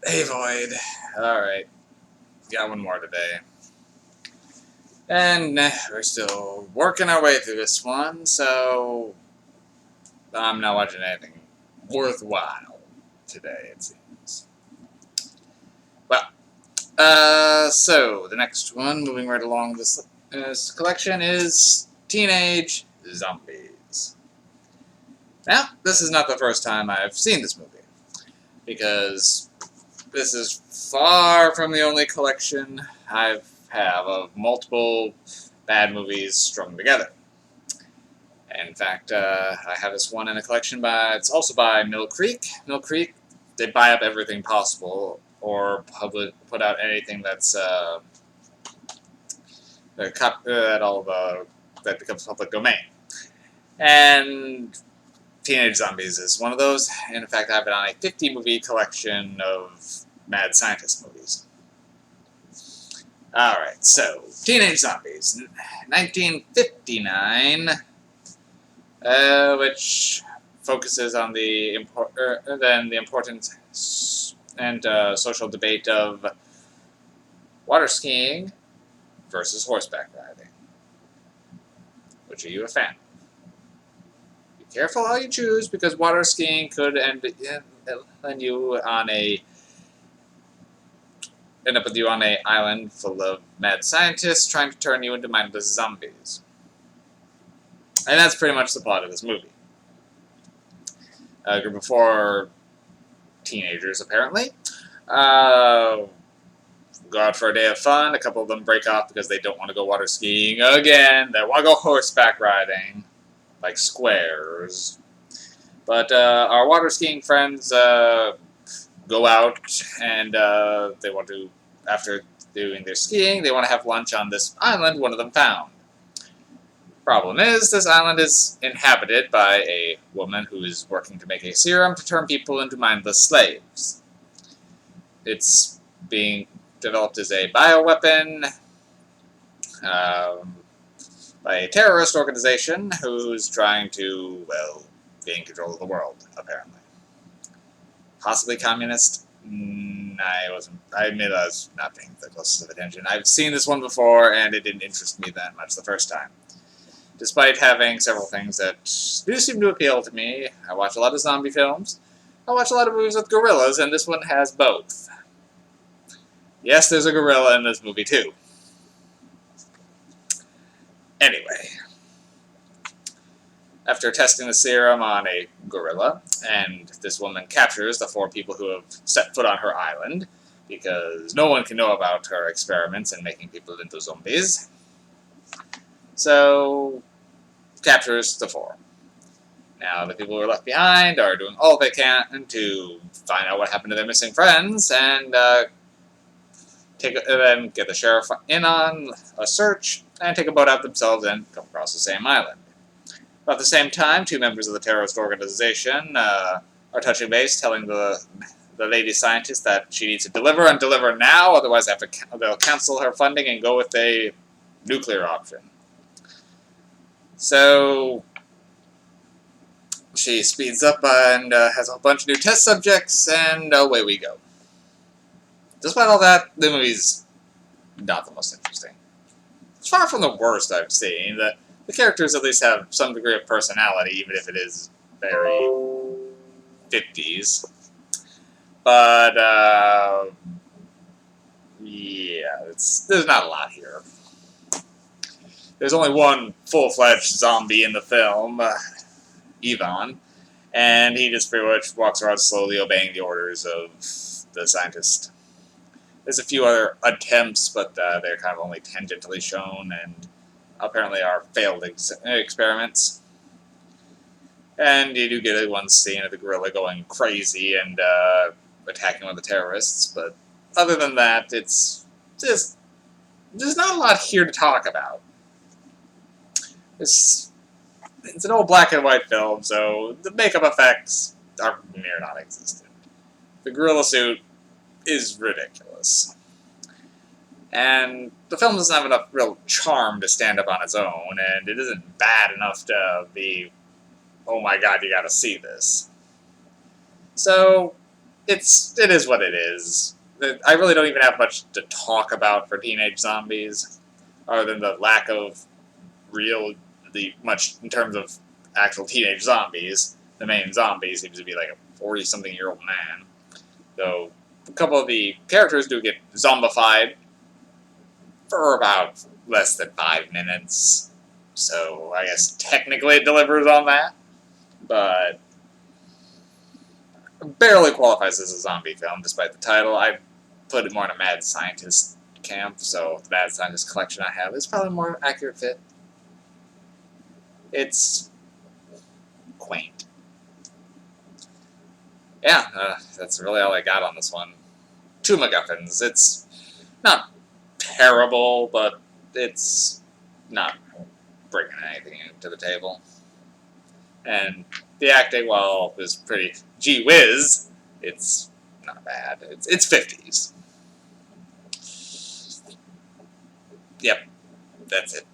Hey, Void. Alright, got one more today. And we're still working our way through this one, so I'm not watching anything worthwhile today, it seems. Well, so the next one, moving right along this collection, is Teenage Zombies. Now, this is not the first time I've seen this movie, because this is far from the only collection I have of multiple bad movies strung together. In fact, I have this one in a collection it's also by Mill Creek. Mill Creek, they buy up everything possible, or put out anything that becomes public domain. And Teenage Zombies is one of those. And in fact, I have it on a 50-movie collection of Mad Scientist movies. Alright, so, Teenage Zombies, 1959, which focuses on the important and social debate of water skiing versus horseback riding. Which are you a fan? Be careful how you choose, because water skiing could end up with you on an island full of mad scientists trying to turn you into mindless zombies. And that's pretty much the plot of this movie. A group of 4 teenagers, apparently, go out for a day of fun. A couple of them break off because they don't want to go water skiing again. They want to go horseback riding, like squares. But our water skiing friends go out, and they want to, after doing their skiing, they want to have lunch on this island one of them found. Problem is, this island is inhabited by a woman who is working to make a serum to turn people into mindless slaves. It's being developed as a bioweapon by a terrorist organization who's trying to, well, gain control of the world, apparently. Possibly communist? I admit I was not paying the closest of attention. I've seen this one before, and it didn't interest me that much the first time. Despite having several things that do seem to appeal to me, I watch a lot of zombie films. I watch a lot of movies with gorillas, and this one has both. Yes, there's a gorilla in this movie, too. Anyway, after testing the serum on a gorilla, and this woman captures the 4 people who have set foot on her island, because no one can know about her experiments in making people into zombies. So, captures the 4. Now, the people who are left behind are doing all they can to find out what happened to their missing friends, and then get the sheriff in on a search, and take a boat out themselves and come across the same island. But at the same time, 2 members of the terrorist organization are touching base, telling the lady scientist that she needs to deliver, and deliver now, otherwise they'll cancel her funding and go with a nuclear option. So she speeds up and has a bunch of new test subjects, and away we go. Despite all that, the movie's not the most interesting. It's far from the worst I've seen. The characters at least have some degree of personality, even if it is very 50s. But, yeah, there's not a lot here. There's only one full-fledged zombie in the film, Ivan, and he just pretty much walks around slowly obeying the orders of the scientist. There's a few other attempts, but they're kind of only tangentially shown, and apparently are failed experiments. And you do get one scene of the gorilla going crazy and attacking one of the terrorists, but other than that, there's not a lot here to talk about. It's an old black and white film, so the makeup effects are near non-existent. The gorilla suit is ridiculous. And the film doesn't have enough real charm to stand up on its own, and it isn't bad enough to be, oh my god, you gotta see this. So, it is what it is. I really don't even have much to talk about for Teenage Zombies, other than the lack of much in terms of actual teenage zombies. The main zombie seems to be like a 40-something-year-old man, though a couple of the characters do get zombified for about less than 5 minutes. So I guess technically it delivers on that, but barely qualifies as a zombie film despite the title. I put it more in a mad scientist camp, so the mad scientist collection I have is probably a more accurate fit. It's quaint. Yeah, that's really all I got on this one. 2 MacGuffins. It's not terrible, but it's not bringing anything to the table. And the acting, while is pretty gee whiz, it's not bad. It's 50s. Yep, that's it.